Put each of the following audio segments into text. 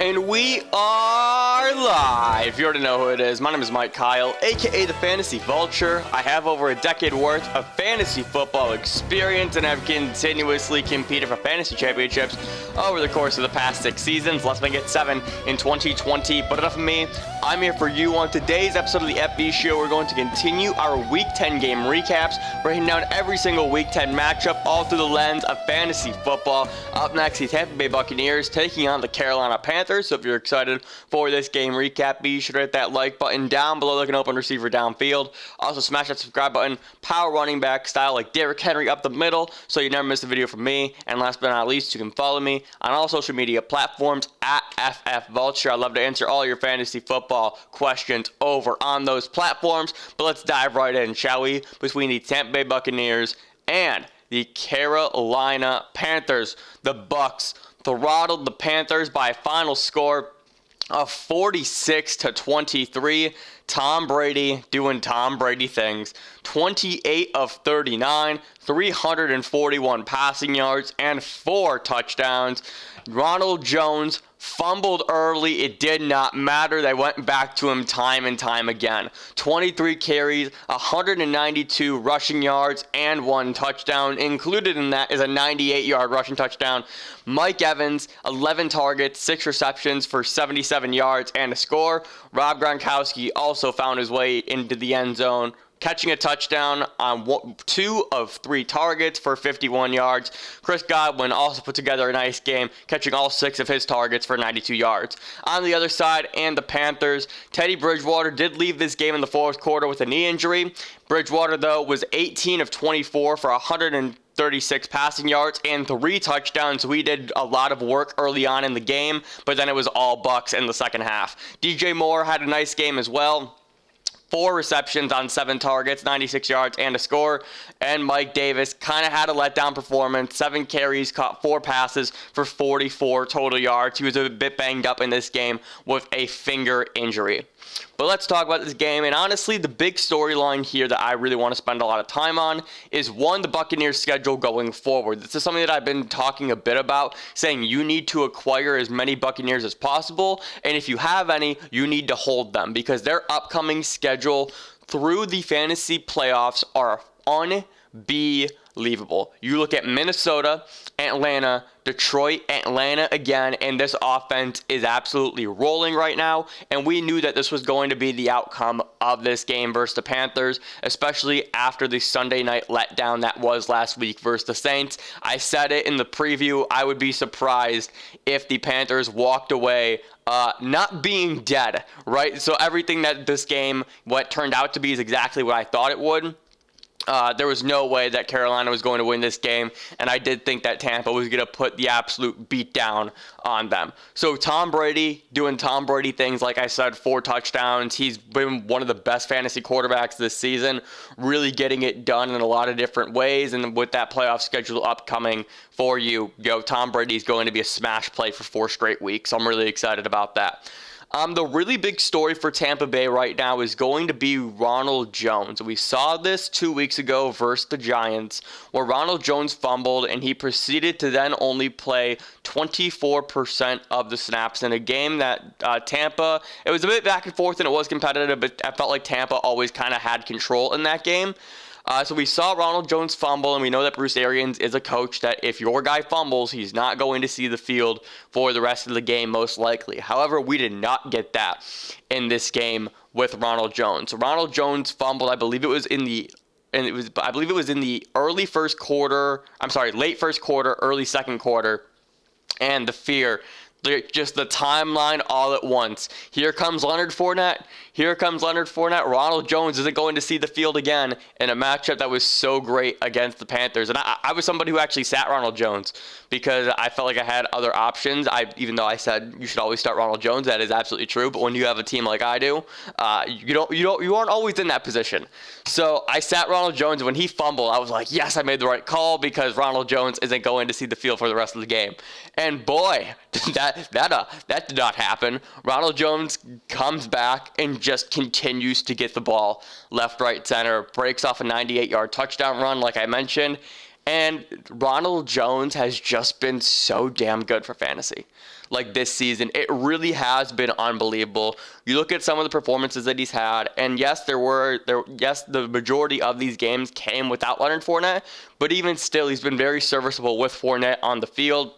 And we are live. You already know who it is. My name is Mike Kyle, aka the Fantasy Vulture. I have over a decade worth of fantasy football experience and have continuously competed for fantasy championships over the course of the past 6 seasons. Let's make it 7 in 2020. But enough of me. I'm here for you. On today's episode of the FB Show, we're going to continue our Week 10 game recaps, breaking down every single Week 10 matchup, all through the lens of fantasy football. Up next, the Tampa Bay Buccaneers taking on the Carolina Panthers. So if you're excited for this game recap, be sure to hit that like button down below, like an open receiver downfield. Also, smash that subscribe button, power running back style like Derrick Henry up the middle, so you never miss a video from me. And last but not least, you can follow me on all social media platforms at FFVulture. I'd love to answer all your fantasy football questions over on those platforms. But let's dive right in, shall we? Between the Tampa Bay Buccaneers and the Carolina Panthers, the Bucs throttled the Panthers by a final score of 46-23. Tom Brady doing Tom Brady things. 28 of 39, 341 passing yards, and 4 touchdowns. Ronald Jones fumbled early. It did not matter. They went back to him time and time again. 23 carries, 192 rushing yards, and 1 touchdown. Included in that is a 98-yard rushing touchdown. Mike Evans, 11 targets, 6 receptions for 77 yards and a score. Rob Gronkowski also found his way into the end zone, catching a touchdown on 2 of 3 targets for 51 yards. Chris Godwin also put together a nice game, catching all 6 of his targets for 92 yards. On the other side, and the Panthers, Teddy Bridgewater did leave this game in the fourth quarter with a knee injury. Bridgewater, though, was 18 of 24 for 136 passing yards and 3 touchdowns. So he did a lot of work early on in the game, but then it was all Bucs in the second half. DJ Moore had a nice game as well. 4 receptions on 7 targets, 96 yards, and a score. And Mike Davis kind of had a letdown performance. 7 carries, caught 4 passes for 44 total yards. He was a bit banged up in this game with a finger injury. But let's talk about this game. And honestly, the big storyline here that I really want to spend a lot of time on is, one, the Buccaneers' schedule going forward. This is something that I've been talking a bit about, saying you need to acquire as many Buccaneers as possible. And if you have any, you need to hold them, because their upcoming schedule through the fantasy playoffs are unbelievable. You look at Minnesota, Atlanta, Detroit, Atlanta again, and this offense is absolutely rolling right now, and we knew that this was going to be the outcome of this game versus the Panthers, especially after the Sunday night letdown that was last week versus the Saints. I said it in the preview, I would be surprised if the Panthers walked away not being dead, right? So everything that this game, what turned out to be, is exactly what I thought it would. There was no way that Carolina was going to win this game, and I did think that Tampa was going to put the absolute beat down on them. So Tom Brady doing Tom Brady things, like I said, 4 touchdowns. He's been one of the best fantasy quarterbacks this season, really getting it done in a lot of different ways, and with that playoff schedule upcoming for you, Tom Brady's going to be a smash play for 4 straight weeks. I'm really excited about that. The really big story for Tampa Bay right now is going to be Ronald Jones. We saw this 2 weeks ago versus the Giants, where Ronald Jones fumbled and he proceeded to then only play 24% of the snaps in a game that Tampa, it was a bit back and forth and it was competitive, but I felt like Tampa always kind of had control in that game. So we saw Ronald Jones fumble, and we know that Bruce Arians is a coach that if your guy fumbles, he's not going to see the field for the rest of the game, most likely. However, we did not get that in this game with Ronald Jones. Ronald Jones fumbled, I believe it was in the late first quarter, early second quarter, and the fear, just the timeline all at once. Here comes Leonard Fournette. Ronald Jones isn't going to see the field again in a matchup that was so great against the Panthers. And I was somebody who actually sat Ronald Jones because I felt like I had other options. Even though I said you should always start Ronald Jones, that is absolutely true. But when you have a team like I do, you aren't always in that position. So I sat Ronald Jones, and when he fumbled, I was like, yes, I made the right call, because Ronald Jones isn't going to see the field for the rest of the game. And boy, that did not happen. Ronald Jones comes back and just continues to get the ball left, right, center, breaks off a 98-yard touchdown run, like I mentioned. And Ronald Jones has just been so damn good for fantasy. Like this season, it really has been unbelievable. You look at some of the performances that he's had, and yes, the majority of these games came without Leonard Fournette, but even still, he's been very serviceable with Fournette on the field.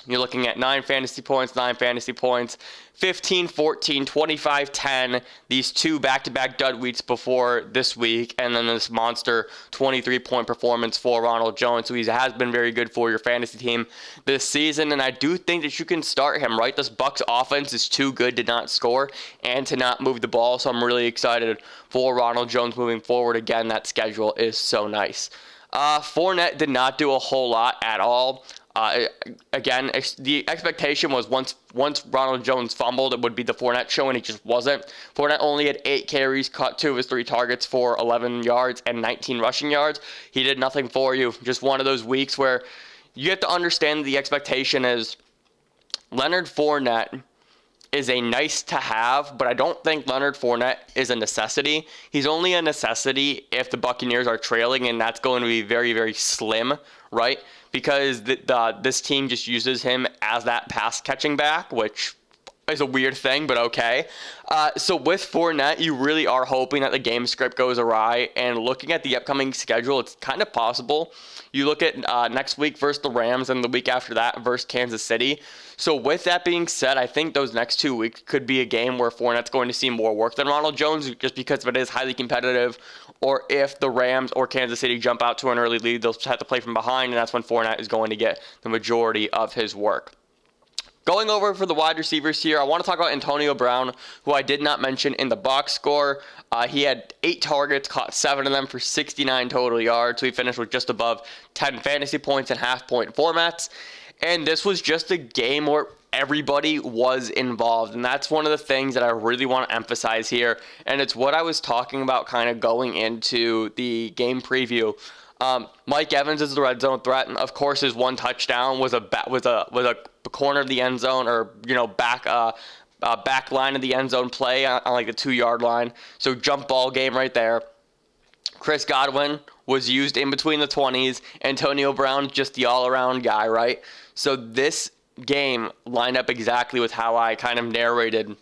You're looking at 9 fantasy points, 15, 14, 25, 10, these 2 back-to-back dud weeks before this week, and then this monster 23-point performance for Ronald Jones. So he has been very good for your fantasy team this season, and I do think that you can start him, right? This Bucs offense is too good to not score and to not move the ball, so I'm really excited for Ronald Jones moving forward. Again, that schedule is so nice. Fournette did not do a whole lot at all. Again, the expectation was once Ronald Jones fumbled, it would be the Fournette show, and he just wasn't. Fournette only had 8 carries, caught 2 of his 3 targets for 11 yards and 19 rushing yards. He did nothing for you. Just one of those weeks where you have to understand the expectation is Leonard Fournette is a nice to have, but I don't think Leonard Fournette is a necessity. He's only a necessity if the Buccaneers are trailing, and that's going to be very, very slim, right? Because this team just uses him as that pass catching back, which is a weird thing, but okay. So with Fournette, you really are hoping that the game script goes awry, and looking at the upcoming schedule, it's kind of possible. You look at next week versus the Rams and the week after that versus Kansas City. So with that being said, I think those next 2 weeks could be a game where Fournette's going to see more work than Ronald Jones just because it is highly competitive, or if the Rams or Kansas City jump out to an early lead, they'll have to play from behind, and that's when Fournette is going to get the majority of his work. Going over for the wide receivers here, I want to talk about Antonio Brown, who I did not mention in the box score. He had 8 targets, caught 7 of them for 69 total yards, so he finished with just above 10 fantasy points in half-point formats. And this was just a game where everybody was involved, and that's one of the things that I really want to emphasize here, and it's what I was talking about kind of going into the game preview. Mike Evans is the red zone threat, and of course his one touchdown was a corner of the end zone, or back line of the end zone play on like the 2-yard line. So jump ball game right there. Chris Godwin was used in between the 20s. Antonio Brown, just the all-around guy, right? So this game lined up exactly with how I kind of narrated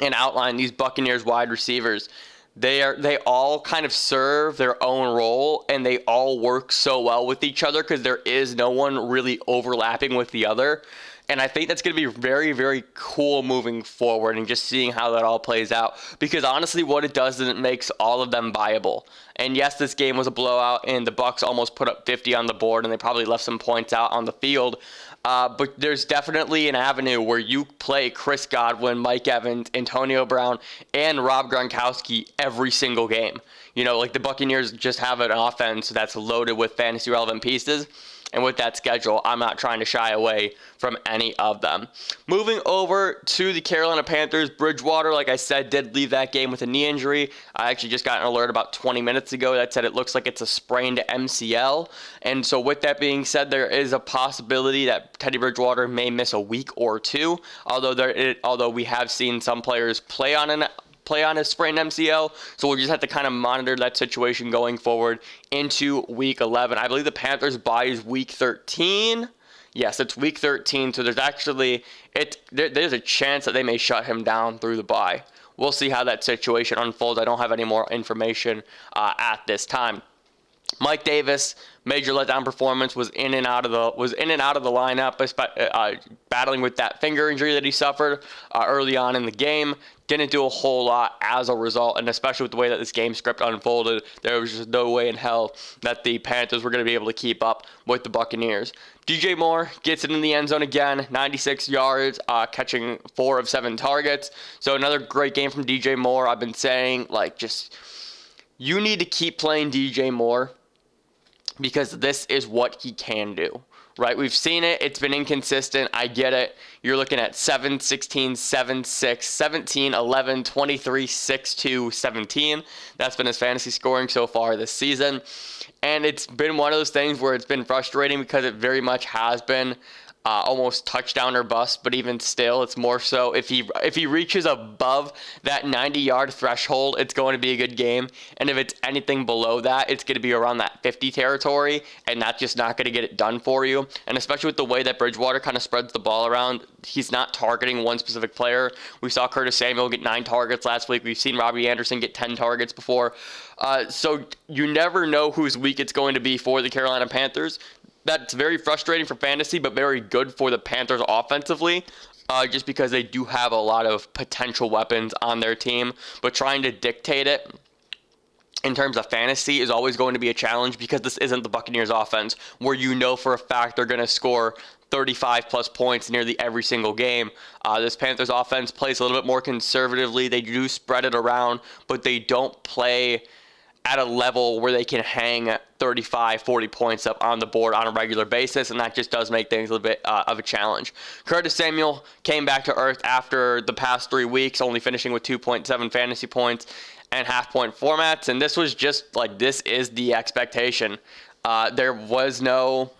and outlined these Buccaneers wide receivers. They all kind of serve their own role, and they all work so well with each other because there is no one really overlapping with the other. And I think that's going to be very, very cool moving forward, and just seeing how that all plays out. Because honestly, what it does is it makes all of them viable. And yes, this game was a blowout, and the Bucs almost put up 50 on the board, and they probably left some points out on the field. But there's definitely an avenue where you play Chris Godwin, Mike Evans, Antonio Brown, and Rob Gronkowski every single game. Like the Buccaneers just have an offense that's loaded with fantasy relevant pieces. And with that schedule, I'm not trying to shy away from any of them. Moving over to the Carolina Panthers, Bridgewater, like I said, did leave that game with a knee injury. I actually just got an alert about 20 minutes ago that said it looks like it's a sprained MCL. And so with that being said, there is a possibility that Teddy Bridgewater may miss a week or 2, although we have seen some players play on a sprained MCL, so we'll just have to kind of monitor that situation going forward into Week 11. I believe the Panthers' bye is Week 13. Yes, it's Week 13, so there's a chance that they may shut him down through the bye. We'll see how that situation unfolds. I don't have any more information at this time. Mike Davis, major letdown performance, was in and out of the lineup, battling with that finger injury that he suffered early on in the game. Didn't do a whole lot as a result, and especially with the way that this game script unfolded, there was just no way in hell that the Panthers were going to be able to keep up with the Buccaneers. DJ Moore gets it in the end zone again, 96 yards, catching 4 of 7 targets. So another great game from DJ Moore. I've been saying, you need to keep playing DJ Moore because this is what he can do. Right, we've seen it. It's been inconsistent. I get it. You're looking at 7, 16, 7, 6, 17, 11, 23, 6, 2, 17. That's been his fantasy scoring so far this season. And it's been one of those things where it's been frustrating because it very much has been almost touchdown or bust, but even still, it's more so if he reaches above that 90-yard threshold, it's going to be a good game. And if it's anything below that, it's going to be around that 50 territory, and that's just not going to get it done for you. And especially with the way that Bridgewater kind of spreads the ball around, he's not targeting one specific player. We saw Curtis Samuel get 9 targets last week. We've seen Robby Anderson get 10 targets before. So you never know whose week it's going to be for the Carolina Panthers. That's very frustrating for fantasy, but very good for the Panthers offensively, just because they do have a lot of potential weapons on their team. But trying to dictate it in terms of fantasy is always going to be a challenge, because this isn't the Buccaneers offense where you know for a fact they're going to score 35-plus points nearly every single game. This Panthers offense plays a little bit more conservatively. They do spread it around, but they don't play at a level where they can hang 35, 40 points up on the board on a regular basis, and that just does make things a little bit of a challenge. Curtis Samuel came back to earth after the past 3 weeks, only finishing with 2.7 fantasy points and half-point formats, and this was just, like, this is the expectation. There was no,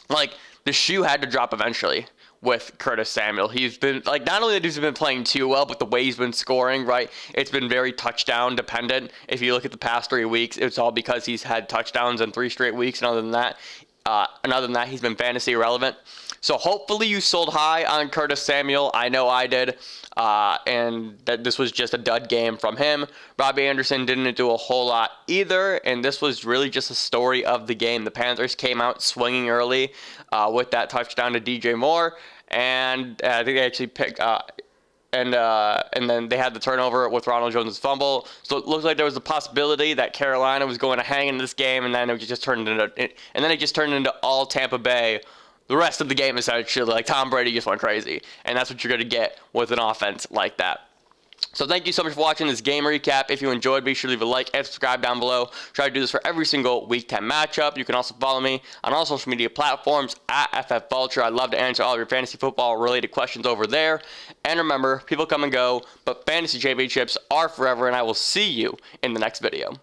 like, the shoe had to drop eventually with Curtis Samuel. He's been, like, not only that he's been playing too well, but the way he's been scoring, right? It's been very touchdown dependent. If you look at the past 3 weeks, it's all because he's had touchdowns in 3 straight weeks. And other than that, he's been fantasy irrelevant. So hopefully you sold high on Curtis Samuel. I know I did. And that this was just a dud game from him. Robby Anderson didn't do a whole lot either, and this was really just a story of the game. The Panthers came out swinging early with that touchdown to DJ Moore, and I think they actually picked and then they had the turnover with Ronald Jones' fumble. So it looked like there was a possibility that Carolina was going to hang in this game, and then it just turned into all Tampa Bay. The rest of the game, essentially, like, Tom Brady just went crazy. And that's what you're going to get with an offense like that. So thank you so much for watching this game recap. If you enjoyed, be sure to leave a like and subscribe down below. Try to do this for every single Week 10 matchup. You can also follow me on all social media platforms at FFVulture. I'd love to answer all of your fantasy football-related questions over there. And remember, people come and go, but fantasy championships are forever, and I will see you in the next video.